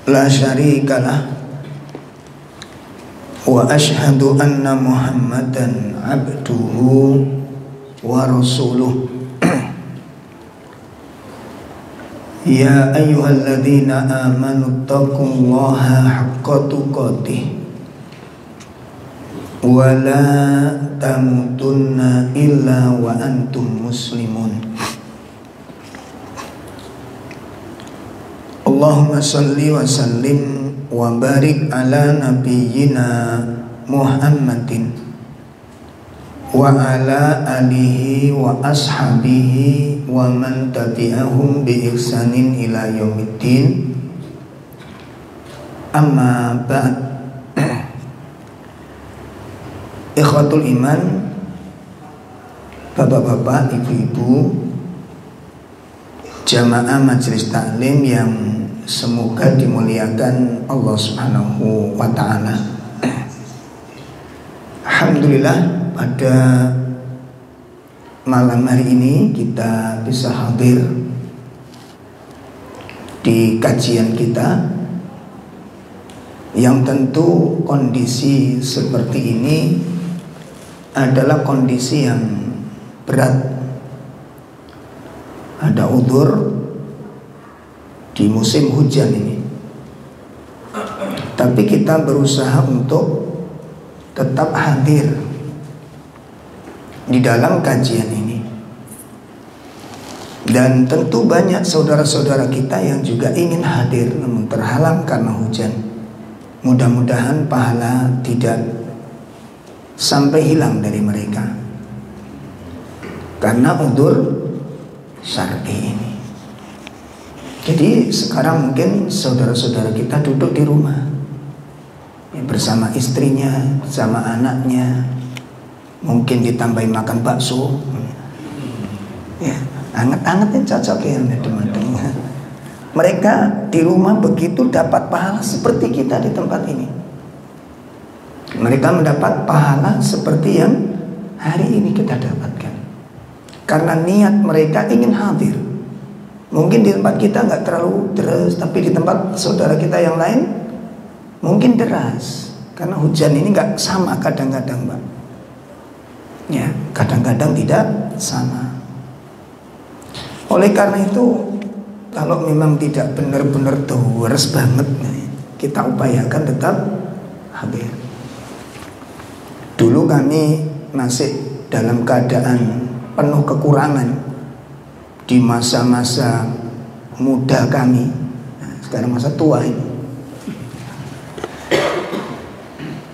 la syarikalah wa ashhadu anna Muhammadan abduhu wa rasuluh. Ya ayyuhalladzina amanu taqullaha haqqa tuqatih wa la tamutunna illa wa antum muslimun. Allahumma salli wa sallim wa barik ala nabiyyina Muhammadin wa ala alihi wa ashabihi wa man tabi'ahum bi ihsanin ila yaumiddin. Amma ba'd. Ikhwatul iman, bapak-bapak, ibu-ibu, jamaah majelis taklim yang semoga dimuliakan Allah Subhanahu wa ta'ala. Alhamdulillah, pada malam hari ini kita bisa hadir di kajian kita, yang tentu kondisi seperti ini adalah kondisi yang berat. Ada udzur di musim hujan ini, tapi kita berusaha untuk tetap hadir di dalam kajian ini. Dan tentu banyak saudara-saudara kita yang juga ingin hadir namun terhalang karena hujan. Mudah-mudahan pahala tidak sampai hilang dari mereka karena udzur syar'i ini. Jadi sekarang mungkin saudara-saudara kita duduk di rumah bersama istrinya, bersama anaknya, mungkin ditambahin makan bakso, ya, anget-angetnya cocok ya teman-teman. Mereka di rumah begitu dapat pahala seperti kita di tempat ini. Mereka mendapat pahala seperti yang hari ini kita dapatkan karena niat mereka ingin hadir. Mungkin di tempat kita nggak terlalu deras, tapi di tempat saudara kita yang lain mungkin deras karena hujan ini nggak sama kadang-kadang, Mbak. Ya, kadang-kadang tidak sama. Oleh karena itu, kalau memang tidak benar-benar terus banget, kita upayakan tetap hadir. Dulu kami masih dalam keadaan penuh kekurangan di masa-masa muda kami. Nah, sekarang masa tua ini.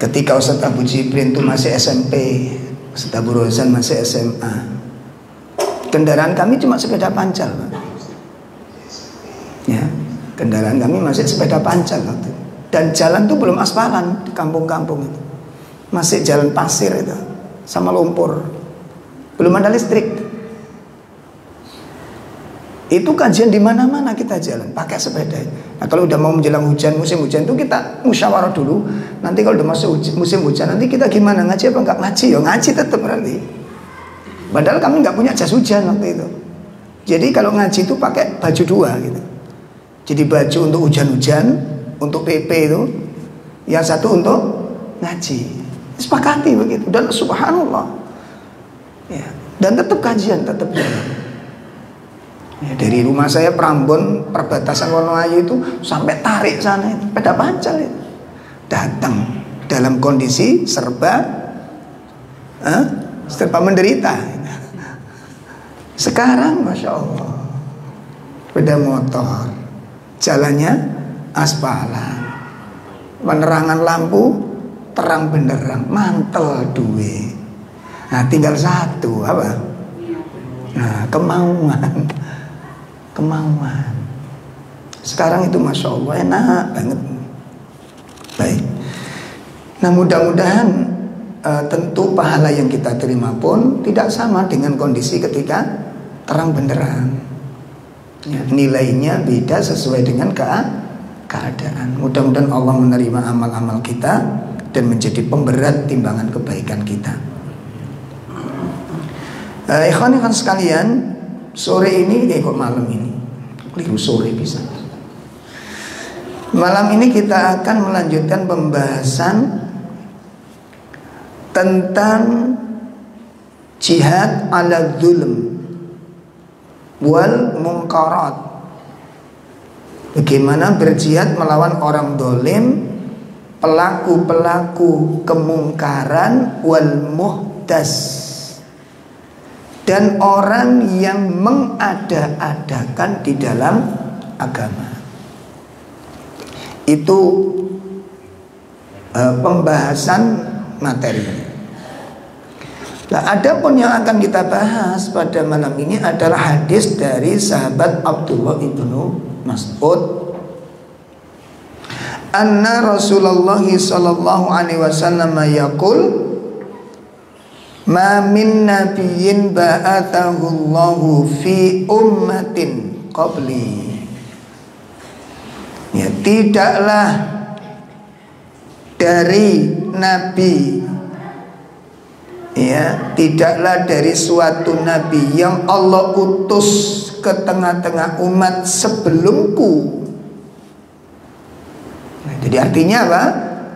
Ketika Ustaz Abu Jibrin itu masih SMP, Ustaz Abu Rozan masih SMA, kendaraan kami cuma sepeda pancal, Pak. Ya, kendaraan kami masih sepeda pancal waktu. Dan jalan tuh belum aspalan di kampung-kampung itu. Masih jalan pasir itu sama lumpur. Belum ada listrik. Itu kajian di mana-mana kita jalan pakai sepeda. Nah, kalau udah mau menjelang hujan, musim hujan itu kita musyawarah dulu. Nanti kalau udah masuk musim hujan, nanti kita gimana, ngaji apa enggak ngaji? Ya ngaji tetap berarti. Padahal kami nggak punya jas hujan waktu itu. Jadi kalau ngaji itu pakai baju dua gitu. Jadi baju untuk hujan-hujan, untuk PP itu, yang satu untuk ngaji. Sepakati begitu. Dan subhanallah, ya, dan tetap kajian, tetap jalan. Ya, dari rumah saya Prambon, perbatasan Wonoayu itu sampai Tarik sana itu sepeda pancal itu. Datang dalam kondisi serba menderita. Sekarang masya Allah, sepeda motor, jalannya aspalan, penerangan lampu terang benderang, mantel duwe. Nah, tinggal satu apa? Nah, kemauan. Sekarang itu masya Allah enak banget. Baik. Nah, mudah-mudahan tentu pahala yang kita terima pun tidak sama dengan kondisi ketika terang benderang. Ya, nilainya beda sesuai dengan keadaan. Mudah-mudahan Allah menerima amal-amal kita dan menjadi pemberat timbangan kebaikan kita. Ikhwan-ikhwan sekalian, sore ini kok malam ini keliru, sore bisa. Malam ini kita akan melanjutkan pembahasan tentang jihad ala zulm wal munkarat. Bagaimana berjihad melawan orang dolim, pelaku-pelaku kemungkaran wal muhdas, dan orang yang mengada-adakan di dalam agama. Itu pembahasan materinya. Nah, adapun yang akan kita bahas pada malam ini adalah hadis dari sahabat Abdullah ibnu Mas'ud. Anna Rasulullah sallallahu alaihi wasallam yaqul, ma min nabiyyin ba'athahu Allahu fi ummatin qabli. Ya, tidaklah dari nabi, ya, tidaklah dari suatu nabi yang Allah utus ke tengah-tengah umat sebelumku. Nah, jadi artinya apa?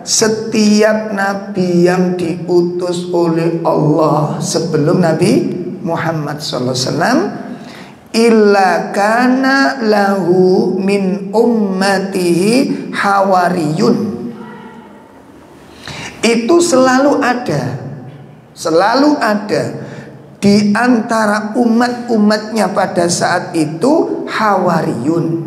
Setiap nabi yang diutus oleh Allah sebelum Nabi Muhammad SAW, illa kana lahu min ummatihi hawariyun. Itu selalu ada di antara umat-umatnya pada saat itu hawariyun.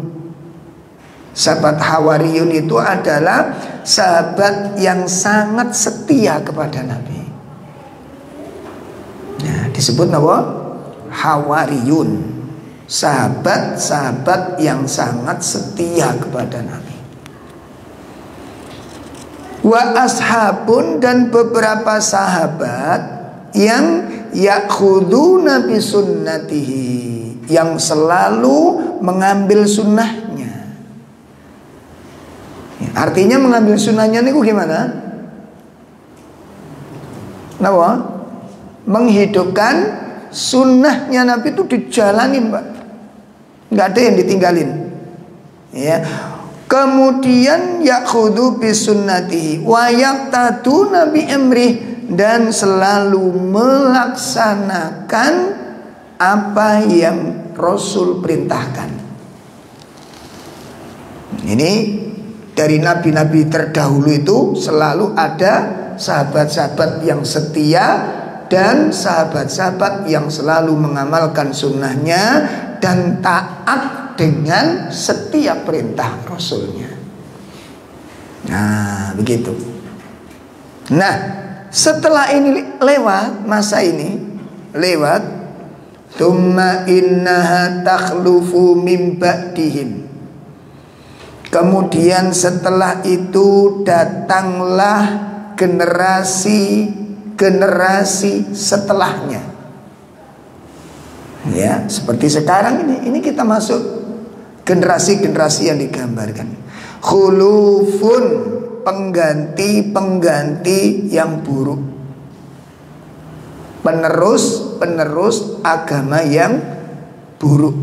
Sahabat hawariyun itu adalah sahabat yang sangat setia kepada Nabi. Nah, disebut apa? Hawariyun. Sahabat-sahabat yang sangat setia kepada Nabi. Wa ashabun, dan beberapa sahabat yang yakhuduna bi sunnatihi, yang selalu mengambil sunnahnya. Artinya mengambil sunnahnya ini gimana? Kenapa? Menghidupkan sunnahnya Nabi itu dijalanin, Pak. Nggak ada yang ditinggalin. Ya. Kemudian yakhudhu bi sunnatihi wa yaqtaduna bi amrih, dan selalu melaksanakan apa yang Rasul perintahkan. Ini dari nabi-nabi terdahulu itu selalu ada sahabat-sahabat yang setia dan sahabat-sahabat yang selalu mengamalkan sunnahnya dan taat dengan setiap perintah Rasulnya. Nah, begitu. Nah, setelah ini lewat, masa ini lewat, tsumma innaha takhlufu min ba'dihim. Kemudian setelah itu datanglah generasi setelahnya. Ya, seperti sekarang ini kita masuk generasi-generasi yang digambarkan. Khulufun, pengganti yang buruk. Penerus agama yang buruk.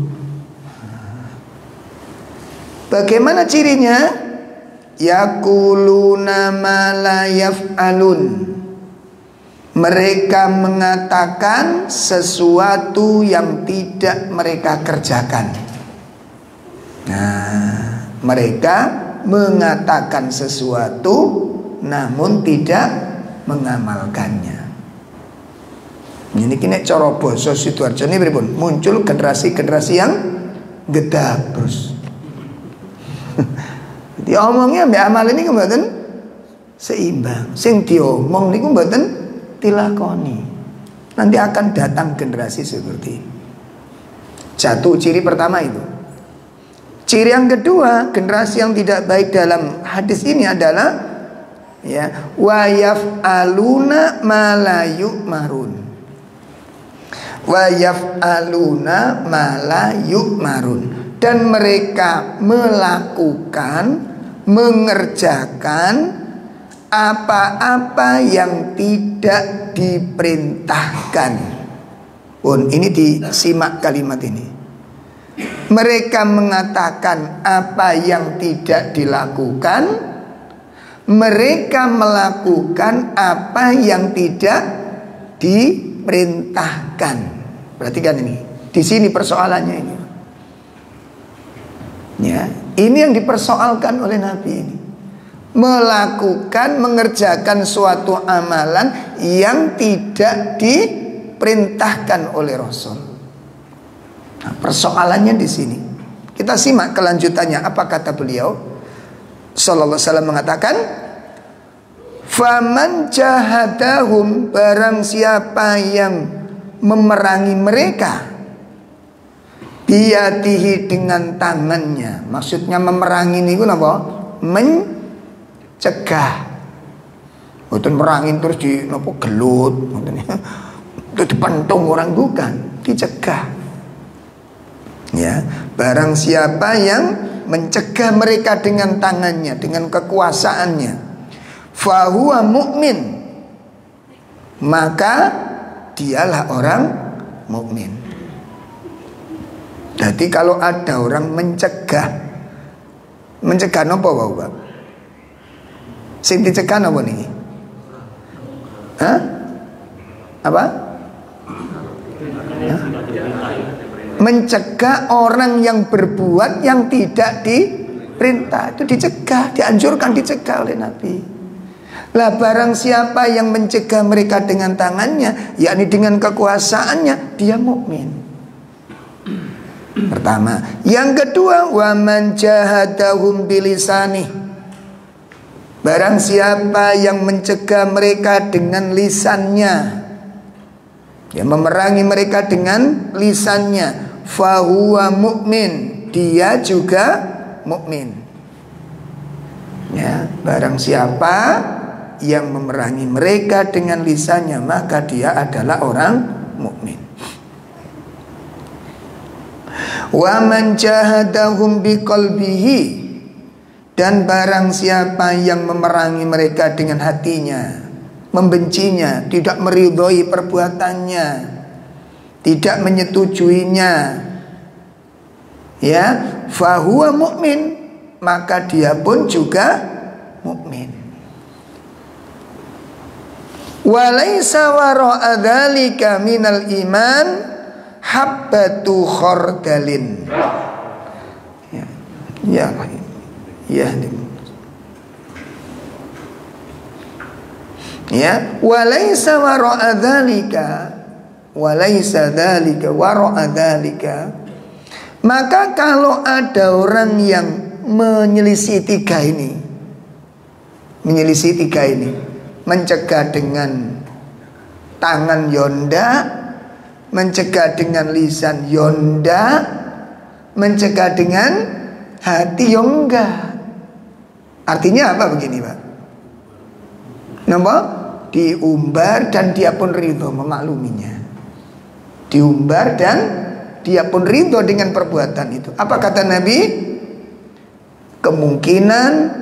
Bagaimana cirinya? Yaquluna ma la yaf'alun. Mereka mengatakan sesuatu yang tidak mereka kerjakan. Nah, mereka mengatakan sesuatu namun tidak mengamalkannya. Ini kini cara basa Sidoarjo ini pripun? Muncul generasi-generasi yang gedabrus. Diomongnya mbak amal ini mboten seimbang. Sing diomong niku mboten dilakoni. Nanti akan datang generasi seperti ini. Satu ciri pertama itu. Ciri yang kedua, generasi yang tidak baik dalam hadis ini adalah ya, wa yaf'aluna ma la yu'marun. Wa yaf'aluna ma la yu'marun. Dan mereka mengerjakan apa-apa yang tidak diperintahkan. Pun ini disimak kalimat ini. Mereka mengatakan apa yang tidak dilakukan, mereka melakukan apa yang tidak diperintahkan. Perhatikan ini. Di sini persoalannya ini. Ya, ini yang dipersoalkan oleh Nabi ini. Melakukan, mengerjakan suatu amalan yang tidak diperintahkan oleh Rasul. Nah, persoalannya di sini. Kita simak kelanjutannya. Apa kata beliau? Sallallahu alaihi wasallam mengatakan, "Faman jahadahum," barang siapa yang memerangi mereka, biyadihi, dengan tangannya. Maksudnya memerangi ini apa? Mencegah. Bukan merangin terus di nopo gelut, itu dipentung orang, bukan, dicegah. Ya, barang siapa yang mencegah mereka dengan tangannya, dengan kekuasaannya, fahuwa mu'min, maka dialah orang mukmin. Jadi kalau ada orang mencegah nopo Bapak? Sing dicegah nopo niki? Hah? Apa? Hah? Mencegah orang yang berbuat yang tidak diperintah, itu dicegah, dianjurkan, dicegah oleh Nabi. Lah barang siapa yang mencegah mereka dengan tangannya, yakni dengan kekuasaannya, dia mukmin. Pertama. Yang kedua, wa man jahadahum bilisani, barang siapa yang mencegah mereka dengan lisannya, ya, memerangi mereka dengan lisannya, fahuwa mu'min, dia juga mukmin. Ya, barang siapa yang memerangi mereka dengan lisannya, maka dia adalah orang mukmin. Wa man jahadahum biqalbihi, dan barang siapa yang memerangi mereka dengan hatinya, membencinya, tidak meridhoi perbuatannya, tidak menyetujuinya, ya, fahuwa mukmin, maka dia pun juga mukmin. Walaysa wara'a dzalika minal iman habbatu khardalin. Ya. Ya, walaysa wara'a dzalika, walaysa dzalika wara'a dzalika. Maka kalau ada orang yang menyelisih tiga ini, mencegah dengan tangan yonda, mencegah dengan lisan yonda, mencegah dengan hati yongga. Artinya apa begini Pak? Nama diumbar dan dia pun ridho memakluminya. Diumbar dan dia pun ridho dengan perbuatan itu. Apa kata Nabi? Kemungkinan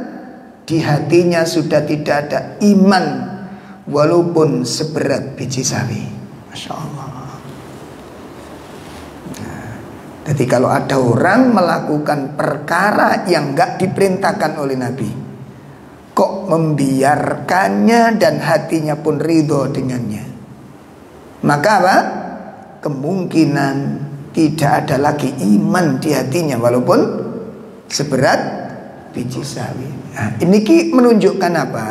di hatinya sudah tidak ada iman, walaupun seberat biji sawi. Masya Allah. Nah, jadi kalau ada orang melakukan perkara yang gak diperintahkan oleh Nabi, kok membiarkannya dan hatinya pun ridho dengannya, maka apa? Kemungkinan tidak ada lagi iman di hatinya, walaupun seberat biji sawi. Nah, ini menunjukkan apa?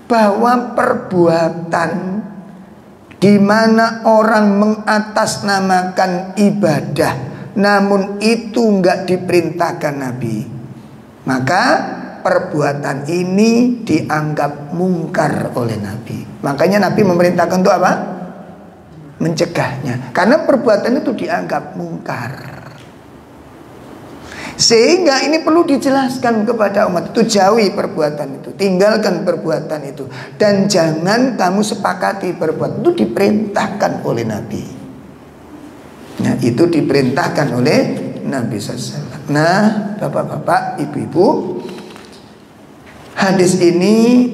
Bahwa perbuatan di mana orang mengatasnamakan ibadah, namun itu enggak diperintahkan Nabi, maka perbuatan ini dianggap mungkar oleh Nabi. Makanya Nabi memerintahkan untuk apa? Mencegahnya. Karena perbuatan itu dianggap mungkar. Sehingga ini perlu dijelaskan kepada umat itu, jauhi perbuatan itu, tinggalkan perbuatan itu, dan jangan kamu sepakati perbuatan itu, diperintahkan oleh Nabi. Nah, itu diperintahkan oleh Nabi SAW. Nah, bapak-bapak, ibu-ibu, hadis ini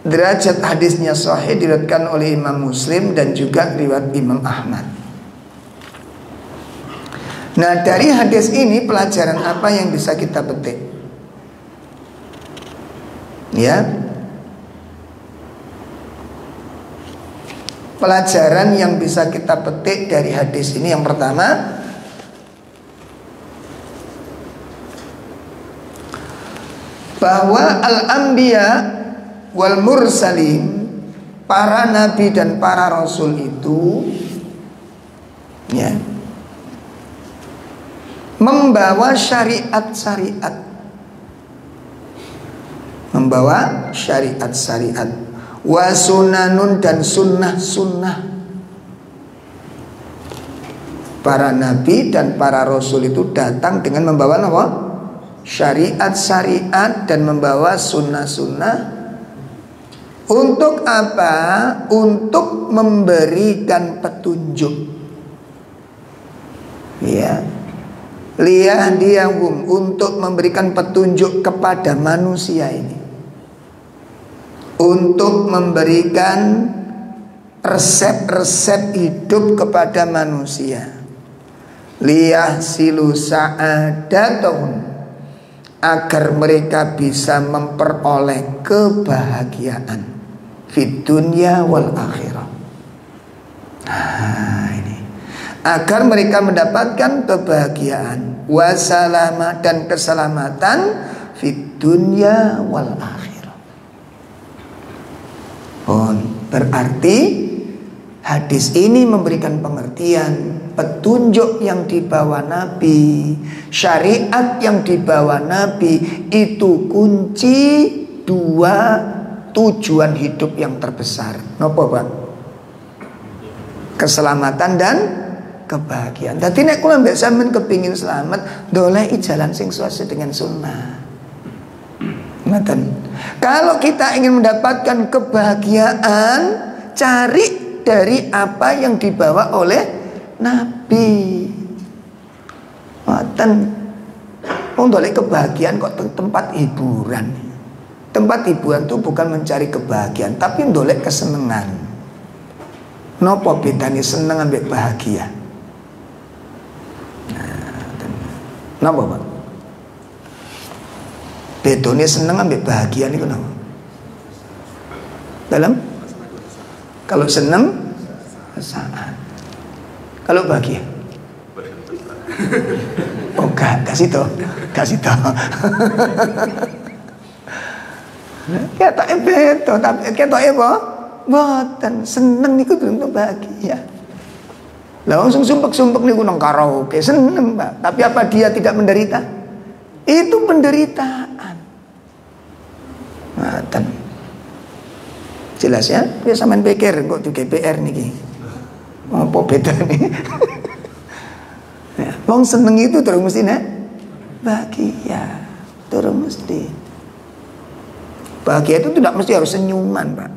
derajat hadisnya sahih, diriwayatkan oleh Imam Muslim dan juga riwayat Imam Ahmad. Nah, dari hadis ini pelajaran apa yang bisa kita petik? Ya, pelajaran yang bisa kita petik dari hadis ini yang pertama, bahwa al-anbiya wal mursalin, para nabi dan para rasul itu ya, membawa syariat-syariat, membawa syariat-syariat, wa sunanun, dan sunnah-sunnah. Para nabi dan para rasul itu datang dengan membawa apa? Syariat-syariat dan membawa sunnah-sunnah. Untuk apa? Untuk memberikan petunjuk. Ya, liyahdiyahum, untuk memberikan petunjuk kepada manusia ini, untuk memberikan resep-resep hidup kepada manusia. Liyahsilu sa'adatahum, agar mereka bisa memperoleh kebahagiaan fid dunya wal akhirah. Nah, ini agar mereka mendapatkan kebahagiaan, wasalama, dan keselamatan fid dunya wal akhirah. Berarti hadis ini memberikan pengertian, petunjuk yang dibawa Nabi, syariat yang dibawa Nabi itu kunci dua tujuan hidup yang terbesar. Napa, Pak? Keselamatan dan kebahagiaan. Dadi nek kula mbek sampean kepingin selamat, doleki jalan sing sesuai dengan sunnah. Ngoten. Kalau kita ingin mendapatkan kebahagiaan, cari dari apa yang dibawa oleh Nabi. Ngoten. Wong dolek kebahagiaan kok tempat hiburan. Tempat hiburan itu bukan mencari kebahagiaan, tapi ndolek kesenangan. Nopo bedane seneng ambek bahagia? Nopo, Pak? Bedone seneng ambek bahagia niku nopo? Dalam? Kalau seneng saat. Kalau bahagia? Oh, kasih toh. Ketoke beda, tapi ketoke apa? Mboten seneng niku durung bahagia. Lah wong sumpek-sumpek niku nang karaoke seneng, Pak. Tapi apa dia tidak menderita? Itu penderitaan. Mboten. Jelas ya? Wis sampean pikir kok di GPR niki. Apa bedane? Ya, wong seneng itu durung mesti nek bahagia. Durung mesti. Bahagia itu tidak mesti harus senyuman, Pak.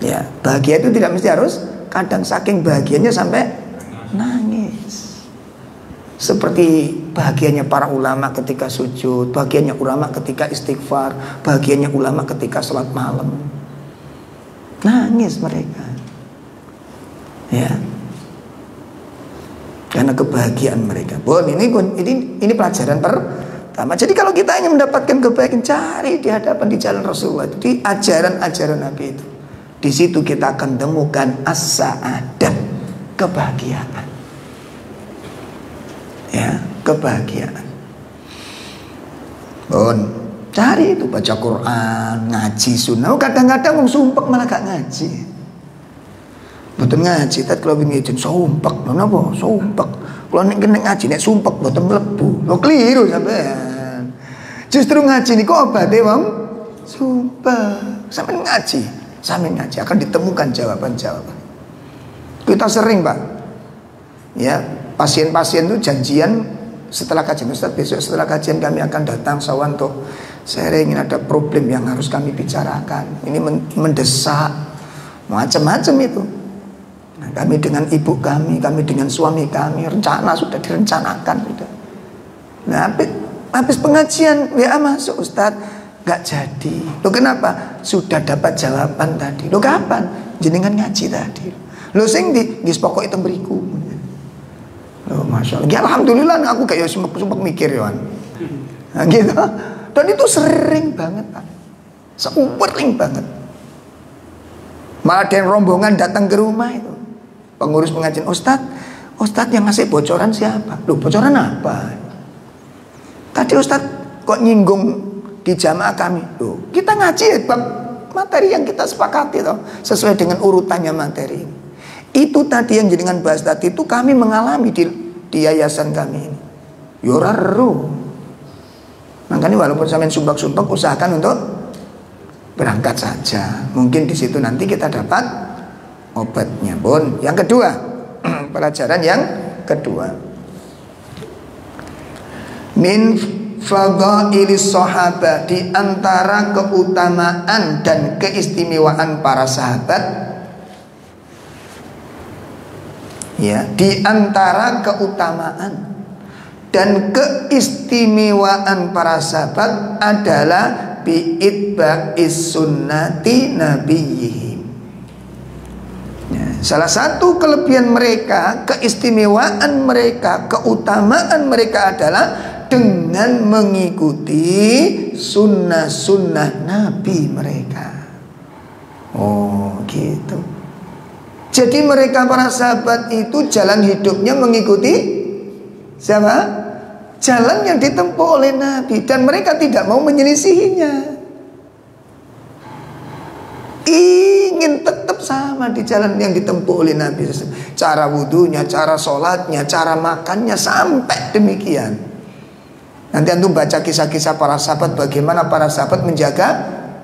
Ya, bahagia itu tidak mesti harus, kadang saking bahagianya sampai nangis. Seperti bahagianya para ulama ketika sujud, bahagianya ulama ketika istighfar, bahagianya ulama ketika sholat malam. Nangis mereka. Ya. Karena kebahagiaan mereka. Ini pelajaran pertama. Jadi kalau kita ingin mendapatkan kebaikan, cari di hadapan di jalan Rasulullah itu, di ajaran-ajaran Nabi itu. Di situ kita akan temukan as-sa'adah, kebahagiaan. Ya, kebahagiaan. Cari itu, baca Quran, ngaji sunnah. Kadang-kadang sumpek malah gak ngaji. Betul ngaji, tapi kalau ingin izin sumpek, kenapa? Sumpek. Kalau nek ngaji nek sumpek mboten mlebu. Lho keliru sampean. Justru ngaji niku obate wong sumpek. Sampeyan ngaji akan ditemukan jawaban-jawaban. Kita sering, Pak. Ya, pasien-pasien itu janjian setelah kajian, Ustaz besok setelah kajian kami akan datang sawan untuk saya ingin ada problem yang harus kami bicarakan. Ini mendesak macam-macam itu. Nah, kami dengan ibu kami dengan suami kami, rencana sudah direncanakan sudah. Nah, habis pengajian WA masuk, Ustaz, gak jadi. Loh kenapa? Sudah dapat jawaban tadi. Loh kapan? Jenengan ngaji tadi. Loh sing di pokok itu beriku. Loh Masya Allah. Ya, alhamdulillah aku kayak sumpah mikir ya. Nah, gitu. Dan itu sering banget Pak. Sering banget. Malah ada yang rombongan datang ke rumah itu. Pengurus pengajian, Ustadz yang ngasih bocoran siapa? Loh, bocoran apa? Tadi Ustadz kok nyinggung di jamaah kami. Loh, kita ngaji ya, bab materi yang kita sepakati toh, sesuai dengan urutannya materi. Itu tadi yang jenengan bahas tadi itu kami mengalami di yayasan kami ini. Yoraru. Makanya walaupun sampean sumbak-sumbak, usahakan untuk berangkat saja. Mungkin di situ nanti kita dapat obatnya pun. Yang kedua, pelajaran yang kedua, min fadhailis sahabat, di antara keutamaan dan keistimewaan para sahabat, ya, di antara keutamaan dan keistimewaan para sahabat adalah bi'itba'is sunnati nabiyihim. Ya, salah satu kelebihan mereka, keistimewaan mereka, keutamaan mereka adalah dengan mengikuti sunnah-sunnah Nabi mereka. Oh gitu. Jadi mereka para sahabat itu jalan hidupnya mengikuti siapa? Jalan yang ditempuh oleh Nabi, dan mereka tidak mau menyelisihinya. Ingin tetap sama di jalan yang ditempuh oleh Nabi. Cara wudhunya, cara sholatnya, cara makannya, sampai demikian. Nanti antum baca kisah-kisah para sahabat, bagaimana para sahabat menjaga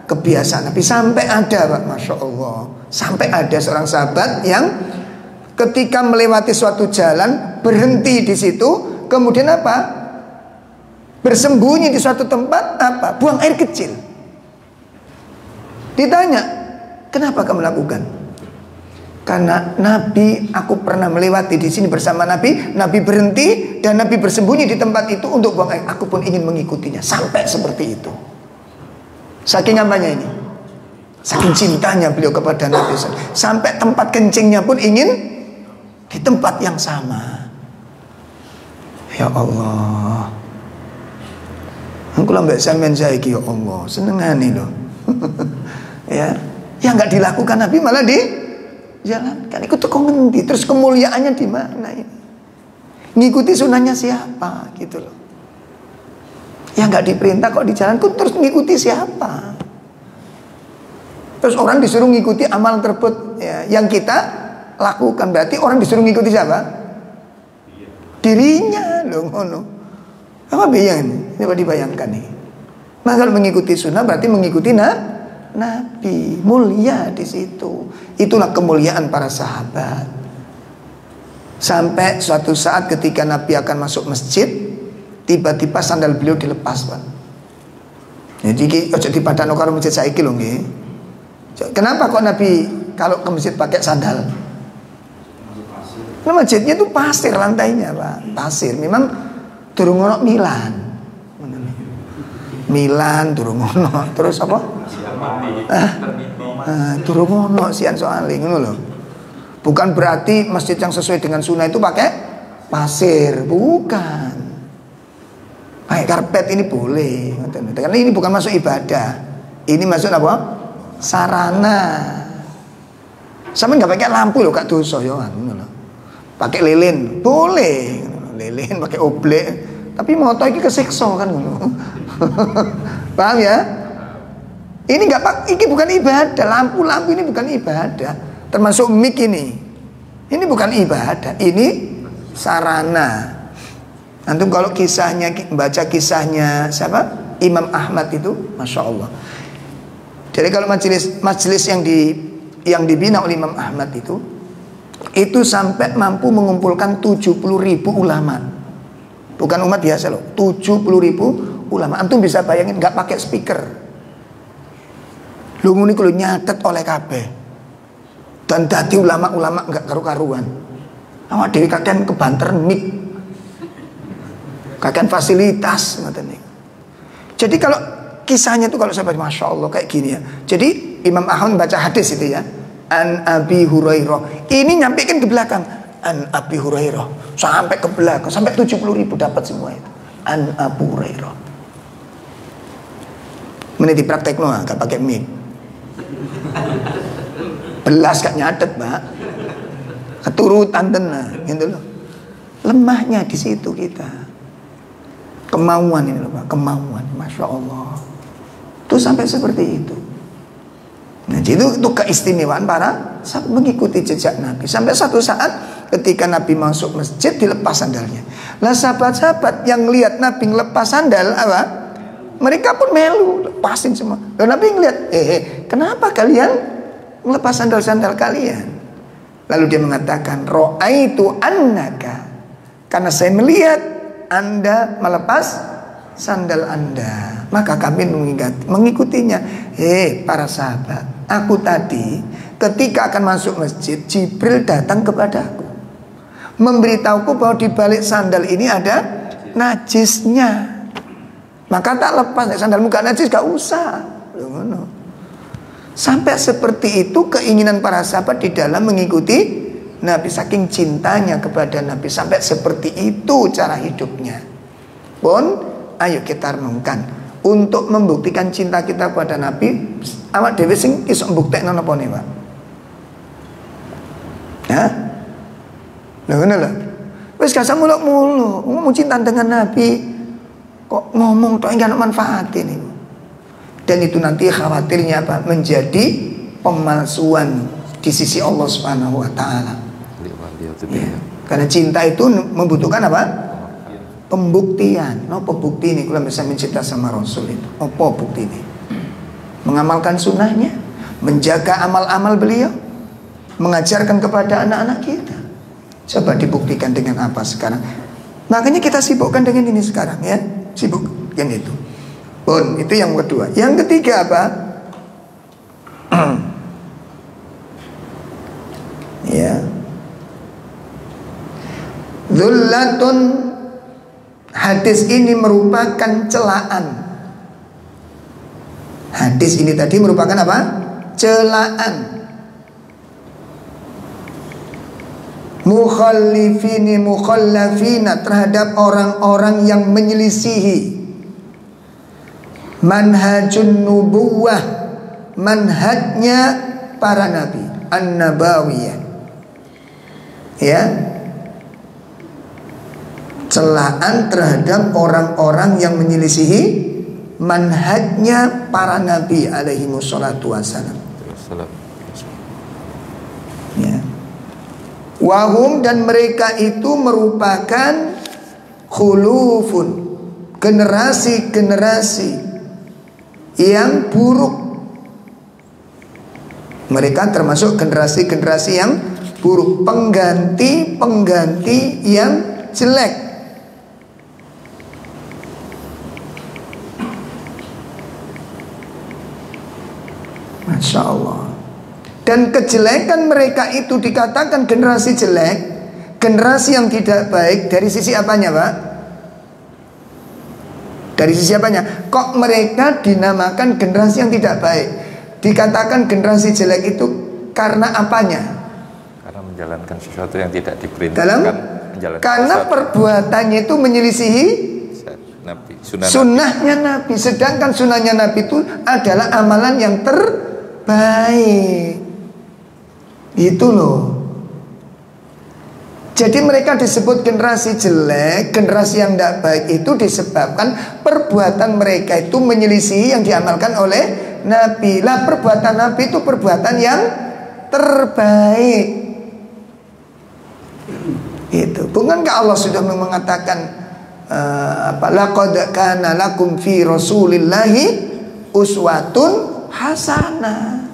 kebiasaan Nabi. Sampai ada Pak, Masya Allah, sampai ada seorang sahabat yang ketika melewati suatu jalan berhenti di situ, kemudian apa? Bersembunyi di suatu tempat, apa? Buang air kecil. Ditanya, kenapa kamu lakukan? Karena Nabi, aku pernah melewati di sini bersama Nabi. Nabi berhenti dan Nabi bersembunyi di tempat itu untuk buang air. Aku pun ingin mengikutinya. Sampai seperti itu. Saking apanya ini? Saking cintanya beliau kepada Nabi. Sampai tempat kencingnya pun ingin di tempat yang sama. Ya Allah. Aku lambek sampean saiki ya Allah, senengane lho. Ya, yang enggak dilakukan Nabi malah dijalankan. Ikut teko ngendi? Terus kemuliaannya di mana ini? Ngikuti sunnahnya siapa gitu loh. Yang enggak diperintah kok dijalankan, terus ngikuti siapa? Terus orang disuruh ngikuti amal tersebut ya, yang kita lakukan, berarti orang disuruh ngikuti siapa? Dirinya loh, ngono. Apa bayangin? Coba dibayangkan nih. Maka kalau mengikuti sunnah berarti mengikuti Nabi, mulia di situ. Itulah kemuliaan para sahabat. Sampai suatu saat ketika Nabi akan masuk masjid, tiba-tiba sandal beliau dilepas, Pak. Jadi ojo dipadano karo masjid saiki lho nggih. Kenapa kok Nabi kalau ke masjid pakai sandal? Nah, masjidnya itu pasir lantainya, Pak. Pasir. Memang durung ono Milan durung ono. Terus apa? Durung ono sian soalnya ngono lho. Bukan berarti masjid yang sesuai dengan sunnah itu pakai pasir, bukan. Pakai karpet ini boleh. Karena ini bukan masuk ibadah. Ini masuk apa? Sarana. Sama nggak pakai lampu loh, Kak dosa ya ngono lho. Pakai lilin boleh, lilin pakai oblek, tapi moto iki kesiksa kan ngono. Paham ya? Ini nggak pak, ini bukan ibadah. Lampu-lampu ini bukan ibadah. Termasuk mic ini bukan ibadah. Ini sarana. Antum kalau kisahnya baca kisahnya siapa? Imam Ahmad itu, Masya Allah. Jadi kalau majelis yang dibina oleh Imam Ahmad itu sampai mampu mengumpulkan 70.000 ulama. Bukan umat biasa loh, 70.000 ulama. Antum bisa bayangin nggak pakai speaker. Lu ngene kuwi nyatet oleh kabeh. Dan dadi ulama-ulama nggak karu-karuan. Awak dhewe kakean kebanter mic. Kakean fasilitas ngoten niku. Jadi kalau kisahnya itu kalau saya baca, Masya Allah kayak gini ya. Jadi Imam Ahmad baca hadis itu ya, An Abi Hurairah. Ini nyampekin ke belakang, an Abi Hurairah, sampai ke belakang, sampai 70.000 dapat semua itu. An Abu Hurairah. Menit dipraktek no, gak pakai mic. Belas gak nyatet, Mbak. Keturutan tenan, gitu loh. Lemahnya di situ kita. Kemauan ini loh, Pak, kemauan, Masya Allah. Itu sampai seperti itu. Nah, itu keistimewaan para sahabat mengikuti jejak Nabi. Sampai satu saat ketika Nabi masuk masjid dilepas sandalnya. Lah sahabat-sahabat yang lihat Nabi lepas sandal apa? Mereka pun melu, lepasin semua. Dan Nabi ngeliat, kenapa kalian melepas sandal-sandal kalian? Lalu dia mengatakan, ro'aitu annaka, karena saya melihat Anda melepas sandal Anda, maka kami mengikutinya. Para sahabat, aku tadi ketika akan masuk masjid, Jibril datang kepadaku, memberitahuku bahwa di balik sandal ini ada najisnya. Maka tak lepas, sandalmu gak najis gak usah. Sampai seperti itu keinginan para sahabat di dalam mengikuti Nabi, saking cintanya kepada Nabi, sampai seperti itu cara hidupnya. Pun ayo kita renungkan untuk membuktikan cinta kita kepada Nabi. Awak dhewe sing iso mbuktekno napa ne, Pak? Ya? Lha ngono lho. Wis gak usah muluk-muluk, ngomong cinta dengan Nabi kok ngomong tok enggak ada manfaat ini. Dan itu nanti khawatirnya apa? Menjadi pemalsuan di sisi Allah Subhanahu wa taala. Ya. Karena cinta itu membutuhkan apa? Pembuktian. No, pembukti ini kalau bisa mencinta sama Rasul itu. Apa bukti ini? Mengamalkan sunnahnya, menjaga amal-amal beliau, mengajarkan kepada anak-anak kita. Coba dibuktikan dengan apa sekarang? Makanya kita sibukkan dengan ini sekarang ya. Sibukkan itu. Pun itu yang kedua. Yang ketiga apa? Ya. Dzullatun, hadis ini merupakan celaan. Hadis ini tadi merupakan apa? Celaan. Mukhallafina terhadap orang-orang yang menyelisihi manhajun nubuwah, manhajnya para nabi, an-nabawiyah. Ya. Celaan terhadap orang-orang yang menyelisihi manhajnya para nabi alaihi wassalatu wassalam. Ya. Wahum, dan mereka itu merupakan khulufun, generasi-generasi yang buruk. Mereka termasuk generasi-generasi yang buruk, pengganti-pengganti yang jelek. Masya Allah. Dan kejelekan mereka itu dikatakan generasi jelek, generasi yang tidak baik. Dari sisi apanya, Pak? Dari sisi apanya? Kok mereka dinamakan generasi yang tidak baik? Dikatakan generasi jelek itu karena apanya? Karena menjalankan sesuatu yang tidak diperintahkan. Karena perbuatannya itu menyelisihi Nabi, sunnahnya Nabi. Sedangkan sunnahnya Nabi itu adalah amalan yang terbaik. Itu loh. Jadi mereka disebut generasi jelek, generasi yang tidak baik itu disebabkan perbuatan mereka itu menyelisihi yang diamalkan oleh Nabi. Lah perbuatan Nabi itu perbuatan yang terbaik. Itu. Bukankah Allah sudah mengatakan laqad kana lakum fi Rasulillahi uswatun hasanah.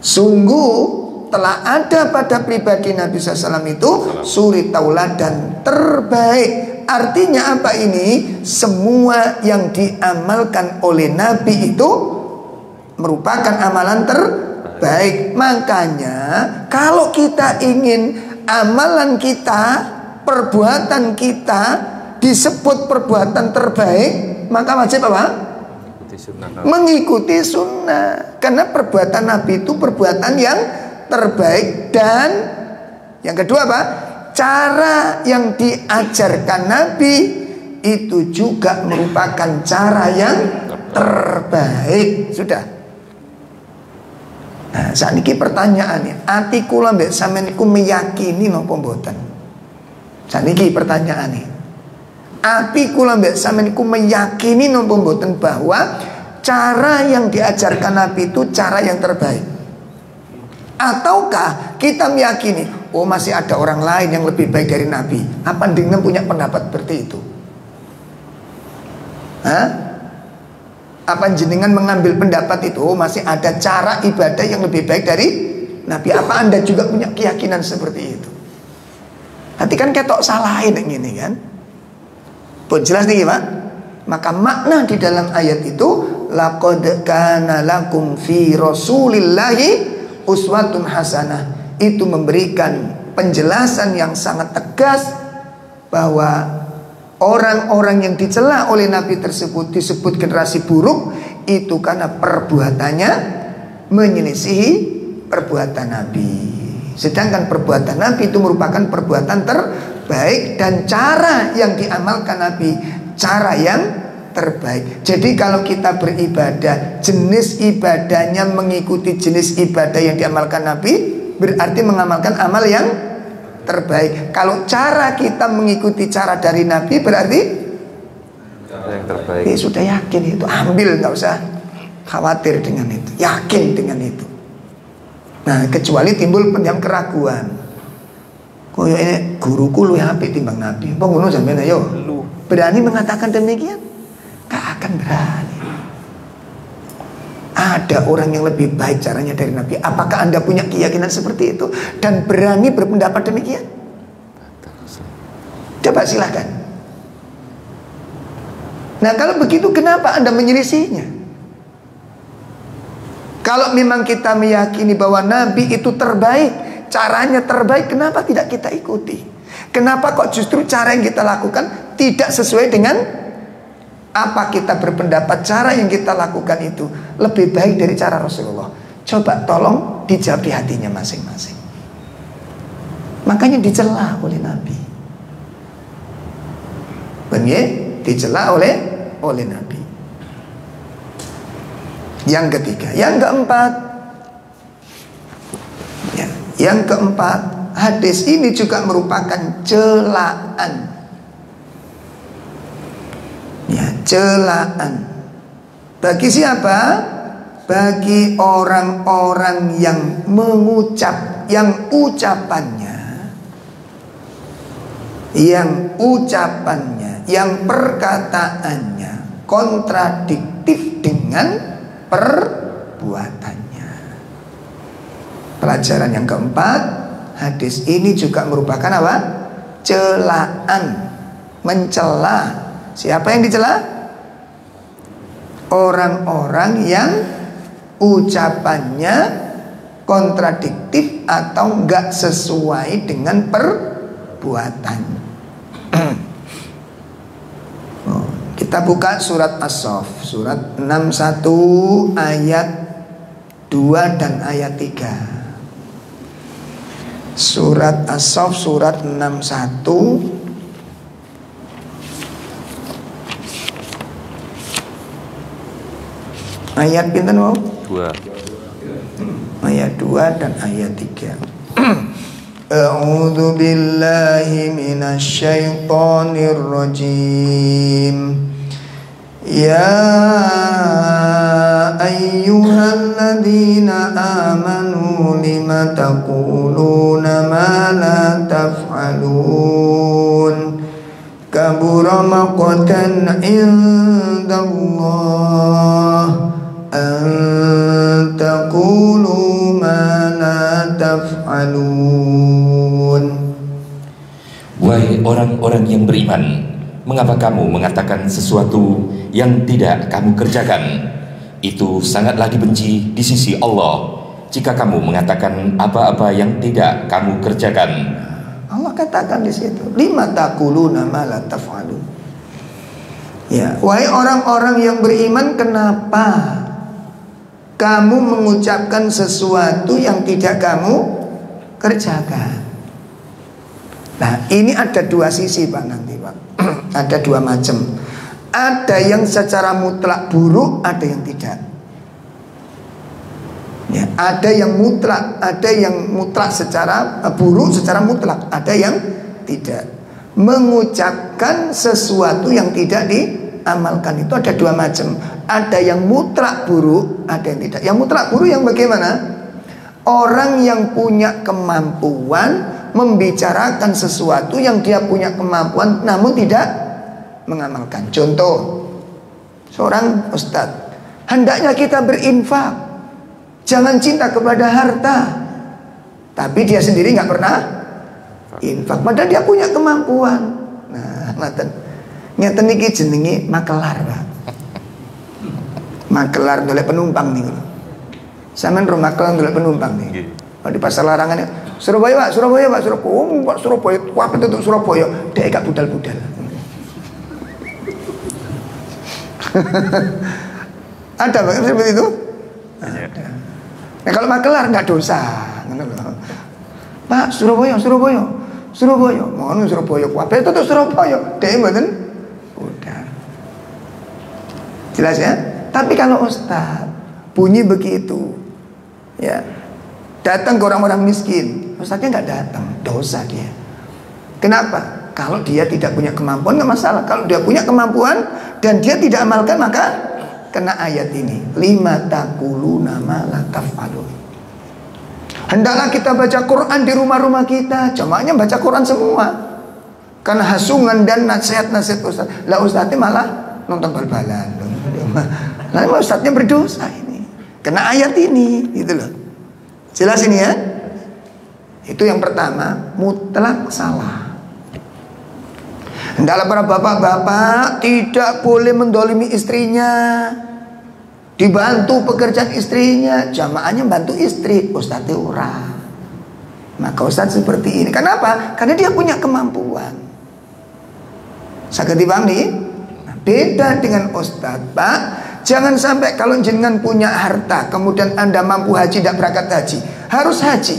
Sungguh telah ada pada pribadi Nabi SAW itu suri tauladan terbaik. Artinya apa ini? Semua yang diamalkan oleh Nabi itu merupakan amalan terbaik. Makanya kalau kita ingin amalan kita, perbuatan kita disebut perbuatan terbaik, maka wajib apa? Mengikuti sunnah. Karena perbuatan Nabi itu perbuatan yang terbaik dan Yang kedua apa? Cara yang diajarkan Nabi itu juga merupakan cara yang terbaik. Sudah. Nah, saat ini pertanyaannya, ati kula mbek sampeyan niku meyakini napa mboten? Saat ini pertanyaannya, ati kula mbek sampeyan niku meyakini napa mboten bahwa cara yang diajarkan Nabi itu cara yang terbaik? Ataukah kita meyakini, oh masih ada orang lain yang lebih baik dari Nabi? Apa dengan punya pendapat seperti itu? Hah? Apa jenengan mengambil pendapat itu, oh masih ada cara ibadah yang lebih baik dari Nabi? Apa Anda juga punya keyakinan seperti itu? Nanti kan ketok salahin yang ini kan. Pun jelas nih Pak. Maka makna di dalam ayat itu, laqad kana lakum fi rasulillahi uswatun hasanah, itu memberikan penjelasan yang sangat tegas bahwa orang-orang yang dicela oleh Nabi tersebut disebut generasi buruk itu karena perbuatannya menyelisihi perbuatan Nabi. Sedangkan perbuatan Nabi itu merupakan perbuatan terbaik, dan cara yang diamalkan Nabi cara yang terbaik. Jadi kalau kita beribadah, jenis ibadahnya mengikuti jenis ibadah yang diamalkan Nabi, berarti mengamalkan amal yang terbaik. Kalau cara kita mengikuti cara dari Nabi, berarti yang terbaik. Sudah yakin itu, ambil, nggak usah khawatir dengan itu, yakin dengan itu. Nah, kecuali timbul pendiam keraguan. Koyo ini guruku lu yang apik timbang Nabi. Apa ngono sampeyan ayo? Berani mengatakan demikian? Gak akan berani. Ada orang yang lebih baik caranya dari Nabi. Apakah Anda punya keyakinan seperti itu dan berani berpendapat demikian? Coba silahkan. Nah, kalau begitu kenapa Anda menyelisihinya? Kalau memang kita meyakini bahwa Nabi itu terbaik, caranya terbaik, kenapa tidak kita ikuti? Kenapa kok justru cara yang kita lakukan tidak sesuai dengan apa kita berpendapat cara yang kita lakukan itu lebih baik dari cara Rasulullah? Coba tolong dijawab di hatinya masing-masing. Makanya dicela oleh Nabi. Benar? Dicela oleh Nabi. Yang ketiga, yang keempat. Ya, yang keempat, hadis ini juga merupakan celaan. Ya, celaan. Bagi siapa? Bagi orang-orang yang mengucap, yang ucapannya, yang perkataannya kontradiktif dengan perbuatannya. Pelajaran yang keempat, hadis ini juga merupakan apa? Celaan, mencela. Siapa yang dicela? Orang-orang yang ucapannya kontradiktif atau enggak sesuai dengan perbuatan. Kita buka surat As-Saff, surat 61 ayat 2 dan ayat 3. Surat As-Saff surat 61 ayat pinten mau? 2. Ayat 2 dan ayat 3. A'udzu billahi minasy syaithanir rajim. Ya ayyuhalladzina amanu lima taquluna ma la taf'alun. Kabura maqtan 'indallah an taqulu ma la taf'alun. Wahai orang-orang yang beriman, mengapa kamu mengatakan sesuatu yang tidak kamu kerjakan? Itu sangatlah dibenci di sisi Allah jika kamu mengatakan apa-apa yang tidak kamu kerjakan. Allah katakan di situ, lima taquluna ma la taf'alun. Ya, wahai orang-orang yang beriman, kenapa kamu mengucapkan sesuatu yang tidak kamu kerjakan? Nah, ini ada dua sisi Pak nanti Pak. Ada dua macam. Ada yang secara mutlak buruk, ada yang tidak. Ya, ada yang mutlak secara buruk secara mutlak, ada yang tidak. Mengucapkan sesuatu yang tidak diamalkan itu ada dua macam. Ada yang mutlak buruk, ada yang tidak. Yang mutlak buruk yang bagaimana? Orang yang punya kemampuan membicarakan sesuatu yang dia punya kemampuan namun tidak mengamalkan. Contoh, seorang ustadz, hendaknya kita berinfak, jangan cinta kepada harta, tapi dia sendiri nggak pernah infak, padahal dia punya kemampuan. Nah, ngeten niki jenenge makelar, Pak. Makelar dolek penumpang nih. Sampeyan ro makelar dolek penumpang nih. Di pasar larangan Surabaya Pak, Surabaya Pak, Surabaya, apa itu Surabaya? Dek gak budal-budal. Ada Pak seperti itu? Ada. Nah, kalau makelar nggak dosa. Pak, Surabaya, mohon Surabaya, apa itu Surabaya? Dek mboten budal. Jelas ya? Tapi kalau ustaz bunyi begitu, ya, datang ke orang-orang miskin, ustaznya nggak datang, dosa dia. Kenapa? Kalau dia tidak punya kemampuan nggak masalah. Kalau dia punya kemampuan dan dia tidak amalkan, maka kena ayat ini. Lima taquluna ma la taf'alun. Hendaklah kita baca Quran di rumah-rumah kita. Jamaahnya baca Quran semua. Karena hasungan dan nasihat-nasihat ustaz. Lah ustaznya malah nonton bal-balan. Nah, ustaznya berdosa ini. Kena ayat ini, gitu loh. Jelas ini ya? Itu yang pertama, mutlak salah. Hendaklah para bapak-bapak tidak boleh mendolimi istrinya, dibantu pekerjaan istrinya, jamaahnya bantu istri, ustadznya ora. Maka ustadz seperti ini. Kenapa? Karena dia punya kemampuan. Saged dipahami? Beda dengan ustadz, Pak. Jangan sampai kalau jenengan punya harta, kemudian Anda mampu haji, tidak berangkat haji, harus haji.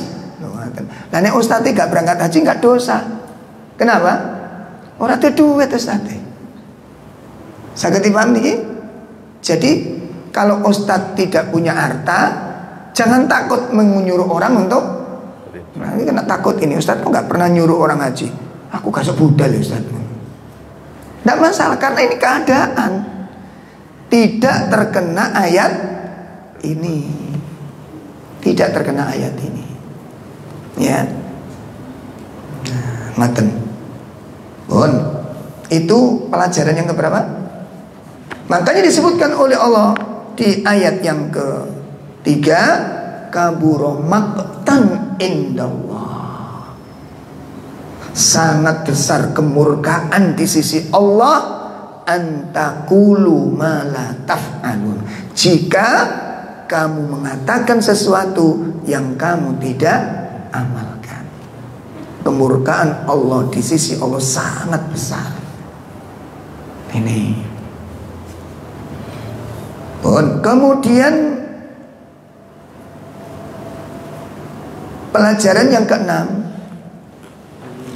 Nah, nek ustadz gak berangkat haji gak dosa. Kenapa? Orang itu duit ustadz. Saged dipahami? Jadi kalau ustadz tidak punya harta, jangan takut menyuruh orang untuk. Nah, ini kena takut ini, ustadz kok gak pernah nyuruh orang haji. Aku kasih budal ustadz. Tidak masalah, karena ini keadaan. Tidak terkena ayat ini. Tidak terkena ayat ini. Ya. Ngaten. Bon. Itu pelajaran yang keberapa? Makanya disebutkan oleh Allah di ayat yang ketiga, kabura maqtan indallah. Sangat besar kemurkaan di sisi Allah, antakulu ma la taf'alun. Jika kamu mengatakan sesuatu yang kamu tidak amalkan. Kemurkaan Allah di sisi Allah sangat besar. Ini. Kemudian pelajaran yang keenam.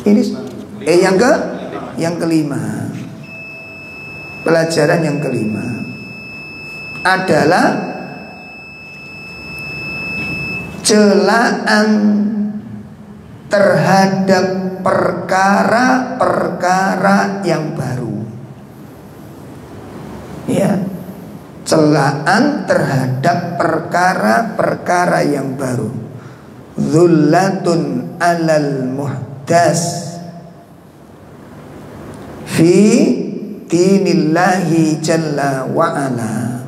Ini yang kelima. Pelajaran yang kelima adalah celaan terhadap perkara-perkara yang baru. Ya, celaan terhadap perkara-perkara yang baru. Dzullatun 'alal muhdas fi dinillahi jalla wa'ala.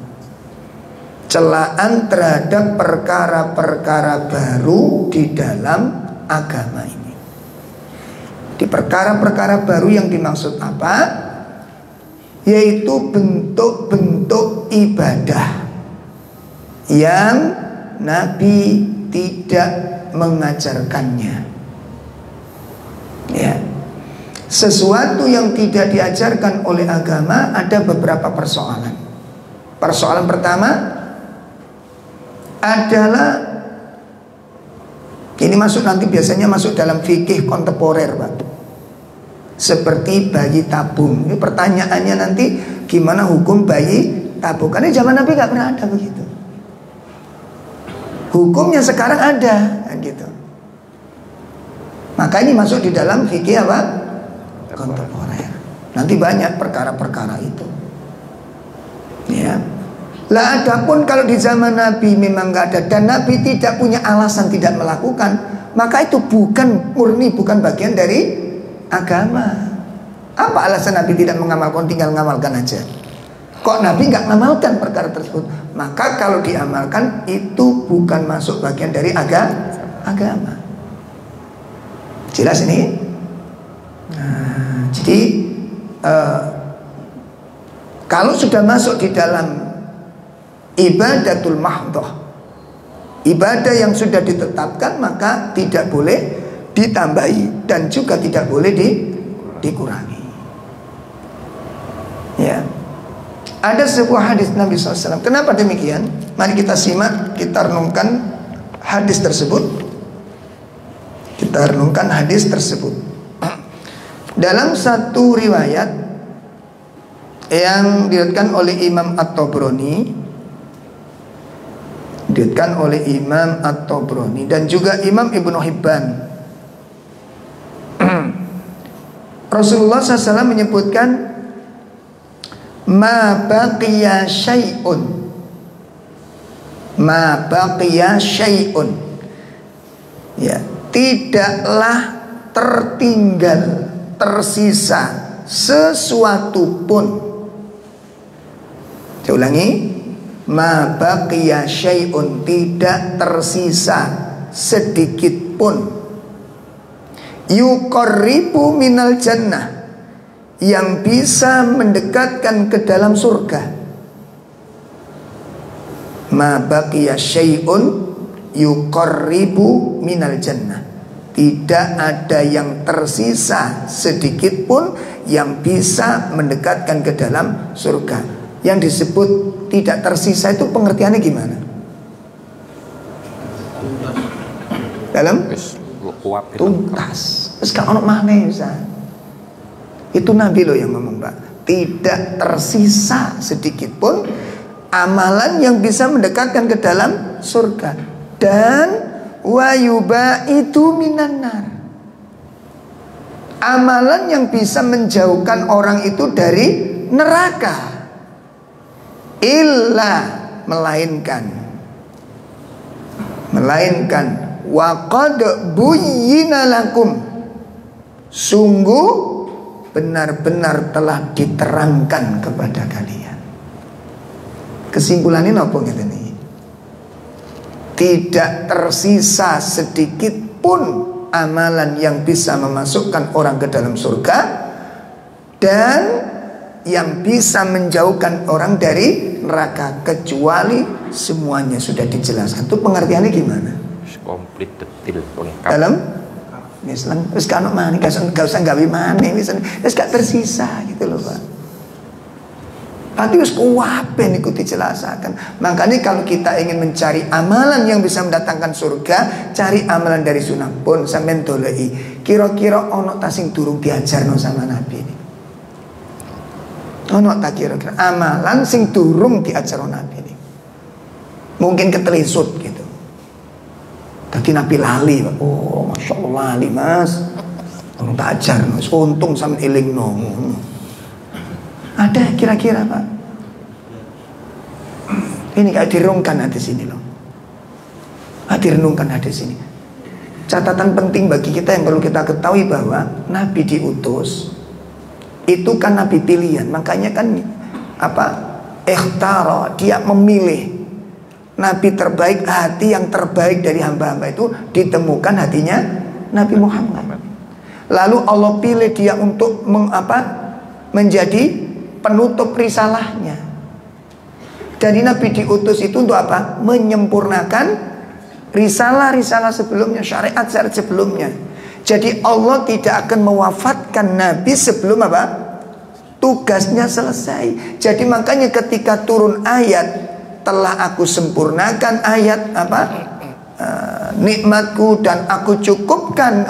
Celaan terhadap perkara-perkara baru di dalam agama ini. Di perkara-perkara baru yang dimaksud apa? Yaitu bentuk-bentuk ibadah yang Nabi tidak mengajarkannya. Ya. Sesuatu yang tidak diajarkan oleh agama, ada beberapa persoalan. Persoalan pertama adalah, ini masuk nanti biasanya masuk dalam fikih kontemporer, Pak. seperti bayi tabung. Ini pertanyaannya nanti, gimana hukum bayi tabung? Karena zaman Nabi nggak pernah ada begitu. Hukumnya sekarang ada, kan gitu. Maka ini masuk di dalam fikih apa? Kontemporer. Nanti banyak perkara-perkara itu. Ya. Lah adapun kalau di zaman Nabi memang nggak ada dan Nabi tidak punya alasan tidak melakukan, maka itu bukan murni, bukan bagian dari agama. Apa alasan Nabi tidak mengamalkan? Tinggal mengamalkan aja. Kok Nabi nggak mengamalkan perkara tersebut? Maka kalau diamalkan itu bukan masuk bagian dari agama. Jelas ini? Nah, jadi kalau sudah masuk di dalam ibadatul mahdhah, ibadah yang sudah ditetapkan, maka tidak boleh ditambahi dan juga tidak boleh dikurangi. Ya, ada sebuah hadis Nabi SAW. Kenapa demikian? Mari kita simak, kita renungkan hadis tersebut. Kita renungkan hadis tersebut. Dalam satu riwayat yang diriwayatkan oleh Imam At-Tabrani, dan juga Imam Ibnu Hibban, Rasulullah SAW menyebutkan, ma baqiya syai'un, ya, tidaklah tertinggal, tersisa sesuatu pun. Saya ulangi, ma baqiya syai'un, tidak tersisa sedikit pun, yuqarribu minal jannah, yang bisa mendekatkan ke dalam surga. Ma baqiya syai'un yuqarribu minal jannah, tidak ada yang tersisa sedikit pun yang bisa mendekatkan ke dalam surga. Yang disebut tidak tersisa itu pengertiannya gimana? Dalam tuntas. Terus gak ono maneh bisa. Itu Nabi loh yang ngomong, Pak. Tidak tersisa sedikit pun amalan yang bisa mendekatkan ke dalam surga. Dan wa yubaitu minan nar, amalan yang bisa menjauhkan orang itu dari neraka. Illa, melainkan wa qad buyyina lakum, sungguh benar-benar telah diterangkan kepada kalian. Kesimpulannya apa gitu nih? Tidak tersisa sedikit pun amalan yang bisa memasukkan orang ke dalam surga dan yang bisa menjauhkan orang dari neraka, kecuali semuanya sudah dijelaskan. Itu pengertiannya gimana? Komplit, detil, lengkap. Dalam Islam wis kan mana, gak usah gawe mana, wis gak tersisa gitu loh, Pak. Berarti wis kuwabe niku dijelasaken. Makanya kalau kita ingin mencari amalan yang bisa mendatangkan surga, cari amalan dari sunnah pun sampean doleki. Kira-kira ono ta sing durung diajarno sama Nabi ini? Ono tak kira-kira amalan sing durung diajarno Nabi ini? Mungkin ketelisut gitu. Tadi Nabi lali, Pak. Oh, Masya Allah lali, Mas. Tolong tak ajar, Mas. Untung sama eling nong. Ada kira-kira, Pak? Ini kayak direnungkan hadis ini loh. Direnungkan hadis ini. Catatan penting bagi kita yang perlu kita ketahui bahwa Nabi diutus itu kan Nabi pilihan. Makanya kan ikhtara, dia memilih Nabi terbaik, hati yang terbaik dari hamba-hamba itu ditemukan hatinya Nabi Muhammad. Lalu Allah pilih dia untuk menjadi penutup risalahnya. Jadi Nabi diutus itu untuk apa? Menyempurnakan risalah-risalah sebelumnya, syariat-syariat sebelumnya. Jadi Allah tidak akan mewafatkan Nabi sebelum apa? Tugasnya selesai. Jadi makanya ketika turun ayat, telah aku sempurnakan ayat nikmatku dan aku cukupkan,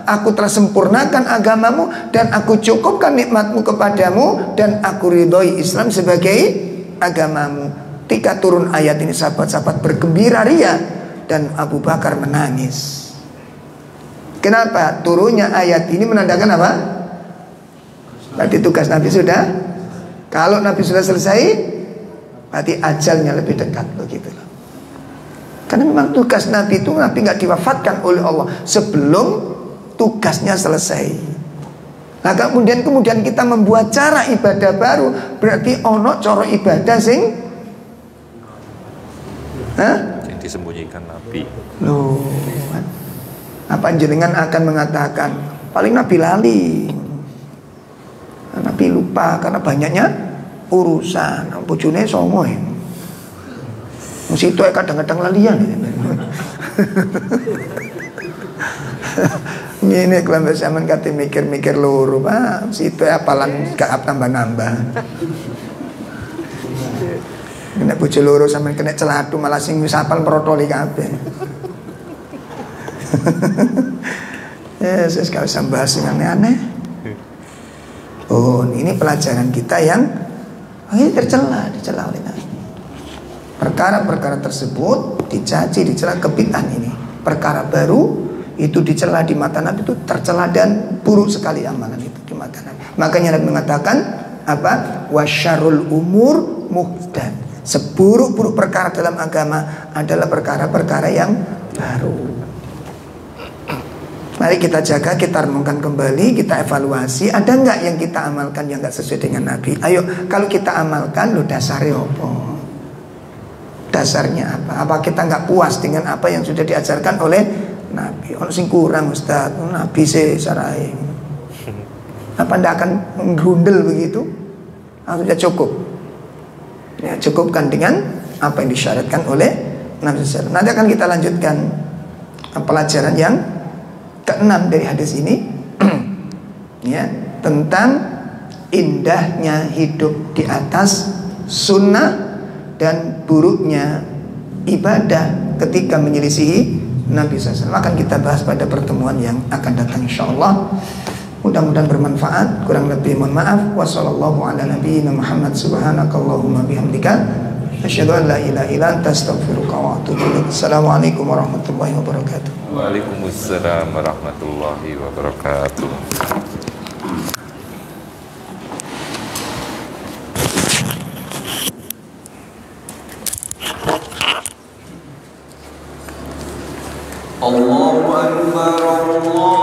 aku telah sempurnakan agamamu dan aku cukupkan nikmatmu kepadamu dan aku ridhoi Islam sebagai agamamu. Ketika turun ayat ini sahabat-sahabat bergembira ria dan Abu Bakar menangis. Kenapa? Turunnya ayat ini menandakan apa? Berarti tugas Nabi sudah. Kalau Nabi sudah selesai, berarti ajalnya lebih dekat, begitu loh. Karena memang tugas Nabi itu Nabi nggak diwafatkan oleh Allah sebelum tugasnya selesai. Nah kemudian kita membuat cara ibadah baru, berarti ono cara ibadah sing yang disembunyikan Nabi. Loh, apa jenengan akan mengatakan paling Nabi lali, Nabi lupa karena banyaknya urusan, bojone songo ya. Situ kadang-kadang lalian. Ini kalau zaman kate mikir-mikir loro, Pak. Situ apalan gak tambah-nambah. Kena bojo loro sampean kena celatu malah sing wis apal protoli kabeh. Yes, gak usah bahas yang aneh-aneh. Oh, ini pelajaran kita yang ini dicela oleh Nabi. Perkara-perkara tersebut dicaci, dicela kebid'ahan ini. Perkara baru itu dicela di mata Nabi, itu tercela dan buruk sekali amalan itu di mata Nabi. Makanya Nabi mengatakan apa? Wasyarul umur muhdath. Seburuk-buruk perkara dalam agama adalah perkara-perkara yang baru. Mari kita jaga, kita renungkan kembali, kita evaluasi. Ada nggak yang kita amalkan yang nggak sesuai dengan Nabi? Ayo, kalau kita amalkan, lo dasarnya apa? Dasarnya apa? Apa kita nggak puas dengan apa yang sudah diajarkan oleh Nabi? Ono sing kurang Ustaz, Nabi sih sarai. Apa ndak akan menggrundel begitu? Atau sudah cukup? Ya, cukupkan dengan apa yang disyaratkan oleh Nabi SAW. Nanti akan kita lanjutkan pelajaran yang keenam dari hadis ini. Ya, tentang indahnya hidup di atas sunnah dan buruknya ibadah ketika menyelisihi Nabi SAW. Akan kita bahas pada pertemuan yang akan datang insyaallah. Mudah-mudahan bermanfaat. Kurang lebih mohon maaf. Wassallallahu ala nabiyyina Muhammad subhanakallahumma bihamdika asyhadu an la ilaha illa anta astaghfiruka wa atubu ilaik. Assalamualaikum warahmatullahi wabarakatuh. Waalaikumsalam warahmatullahi wabarakatuh. Allahu akbar, Allah